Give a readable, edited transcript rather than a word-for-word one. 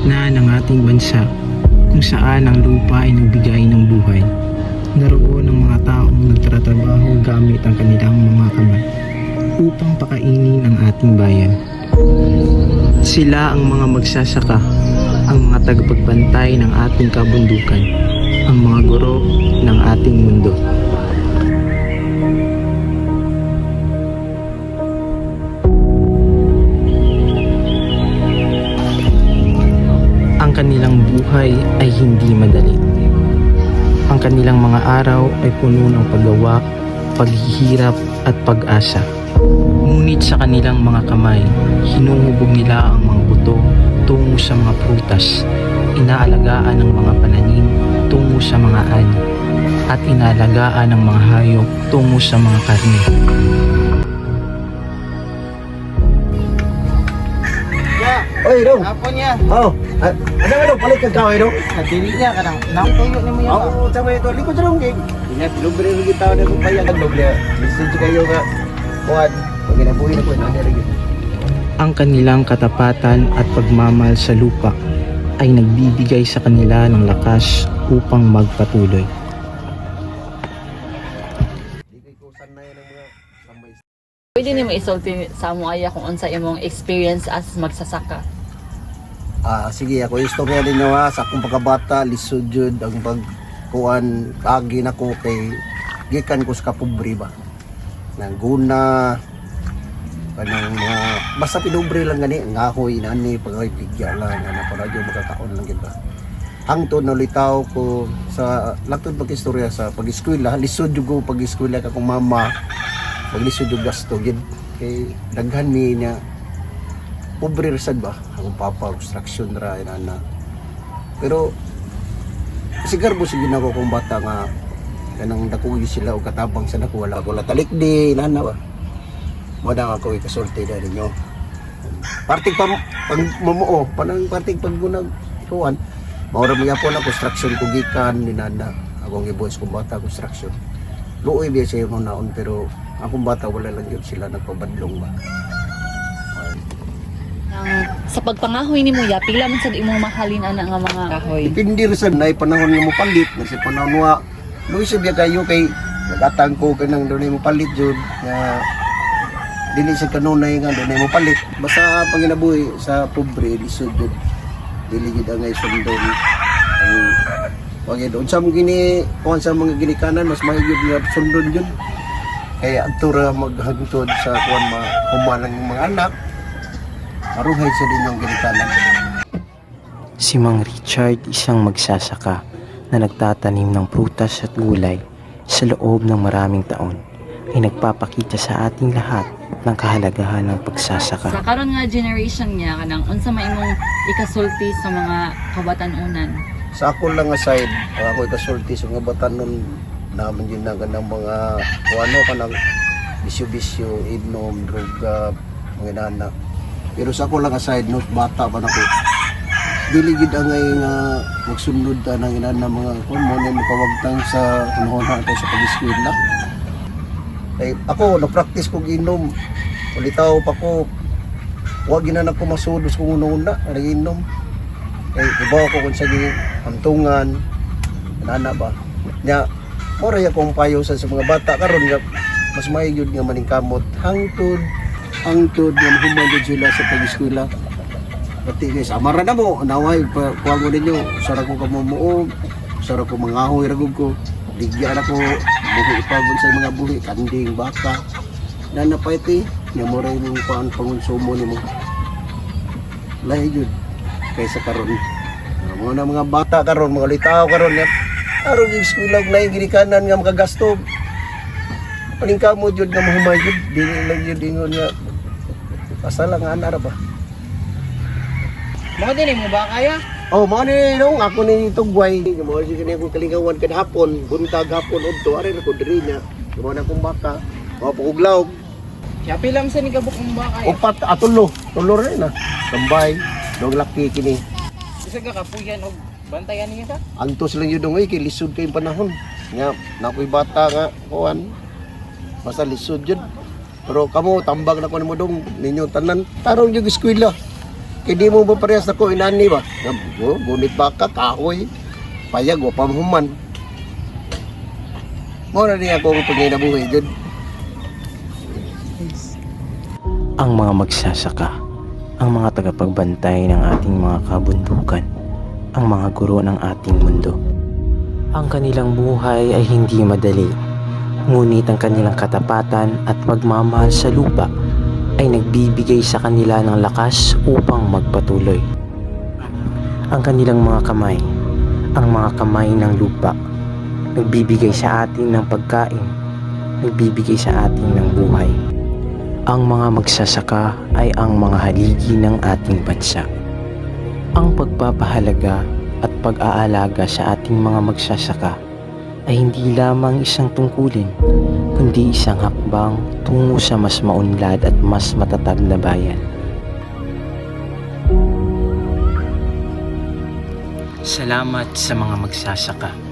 gitna ng ating bansa kung saan ang lupa ay nagbigay ng buhay, naroon ang mga taong nagtatrabaho gamit ang kanilang mga kamay upang pakainin ang ating bayan. Sila ang mga magsasaka, ang mga tagapagbantay ng ating kabundukan, ang mga guro ng ating mundo. Ang kanilang buhay ay hindi madali. Ang kanilang mga araw ay puno ng paggawa, paghihirap at pag-asa. Ngunit sa kanilang mga kamay, hinuhubog nila ang mga buto tungo sa mga prutas, inaalagaan ang mga pananim tungo sa mga ani, at inaalagaan ang mga hayop tungo sa mga karne. Oy, dong. Apa niya? Oh, ano palit kang kaway dong? Dili niya kanang tuyo ni mo yan. Oo, tama ito. Likod sa dong, Ina pilubre rin kita na kung bayang doble. Message kayo nga. Kuan, pag ginabuhin ako na rin. Ang kanilang katapatan at pagmamahal sa lupa ay nagbibigay sa kanila ng lakas upang magpatuloy. Pwede nimo isulti sa amo aya kung unsa imong experience as magsasaka. Sige, ako istorya din nyo sa akong pagkabata, lisod jud ang pagkuan, agi na ko kay gikan ko sa kapobre ba. Nangguna, kanang mga, basta pinubre lang gani, ngahoy, nani, pagkakipigya lang, na paradyo magkakaon lang gid ba. Hangtod na litaw ko sa latod pag-istorya sa pag-eskwela, lisod jud ko pag-eskwela ka kong mama, maglisod yung gasto gid kay daghan mi niya pobre rasad ba ang papa construction ra ina pero sigarbo sige nako kung bata nga kanang dako sila og katabang sa nako wala ko latalik di nana ba mo na ako ikasulti na ninyo parting pag mamuo panang parting paggunag tuwan maura mo yapon na construction ko gikan ni nana akong gibuhis kung bata construction luoy biya siya yung naon pero akong bata wala lang yun sila nagpabadlong ba. Sa pagpangahoy nimo ya pila man sad imong mahalin ana nga mga kahoy. Dipindi rin sa nay panahon nga mo palit kasi panahon wa luis biya kayo kay nagatang ko kanang dunay mo palit jud nga dili sa kanunay nga dunay mo palit basta panginabuhi sa pobre lisod jud dili gid ang sundon ang wagi doon sa mga gini kuan sa mga ginikanan mas mahigit nga sundon jud kaya antura maghagtod sa kuan humalang ng mga anak maruhay sa din yung ginikanan. Si Mang Richard isang magsasaka na nagtatanim ng prutas at gulay sa loob ng maraming taon ay nagpapakita sa ating lahat ng kahalagahan ng pagsasaka. Sa karon nga generation niya kanang unsa may imong ikasulti sa mga kabatan-unan. Sa ako lang nga side ako ikasulti sa mga batanon naman yun na ganang mga ano kanang bisyo-bisyo, inom, droga, mga inana. Pero sa ako lang aside, no, bata pa na ko. Dili gid angay nga magsunod ta ng inana mga kung mo na makawagtang sa hinahon ito sa pag-eskwela. Ay ako na-practice ko ginom. Ulitaw pa ko. Wa ginanak ko masudos kung una-una, naginom. Ay ibaw ko kung sa hamtungan, inana ba. Nya moray akong payo sa mga bata karon nga mas maayod nga maningkamot hangtod nga humandod sila sa pag-eskwela pati guys amara na mo naway kuha mo ninyo sara ko kamumuog sara ko mangahoy ragog ko bigyan ako buhi ipabon sa mga buhi kanding baka na napaiti nga moray mong paan pangonsumo nimo lahi jud kaysa karon mga mga bata karon mga litaw karon nga aron yung eskwela na yung ginikanan nga makagasto paningkamot yun nga mahumay yun dili lang yun ingon nga basta lang nga anara ba Mga din mo ba kaya? oh mga ni nung ako ni tugway mga si kanina kong kalingawan kada hapon buntag hapon udto ari na ko diri niya mga na kong baka mga paguglaw Kaya pila man sa ni kabuk mo ba kaya? upat tulo rin na tambay dog laki kini Bisa ka kapuyan og bantayan niya sa? antos lang yun dong kay lisod kayong panahon nga nakoy bata nga kuan basta lisod yun pero kamo tambag na ko nimo dong ninyo tanan tarong yung eskwela Kaya di mo ba parehas na ko inani ba? Gunit baka, kahoy, payag o pamhuman. Mo na niya akong pagkinabuhi dyan. Ang mga magsasaka, ang mga tagapagbantay ng ating mga kabundukan, ang mga guro ng ating mundo. Ang kanilang buhay ay hindi madali, ngunit ang kanilang katapatan at pagmamahal sa lupa ay nagbibigay sa kanila ng lakas upang magpatuloy. Ang kanilang mga kamay, ang mga kamay ng lupa, nagbibigay sa atin ng pagkain, nagbibigay sa atin ng buhay. Ang mga magsasaka ay ang mga haligi ng ating bansa. Ang pagpapahalaga at pag-aalaga sa ating mga magsasaka ay hindi lamang isang tungkulin, kundi isang hakbang tungo sa mas maunlad at mas matatag na bayan. Salamat sa mga magsasaka.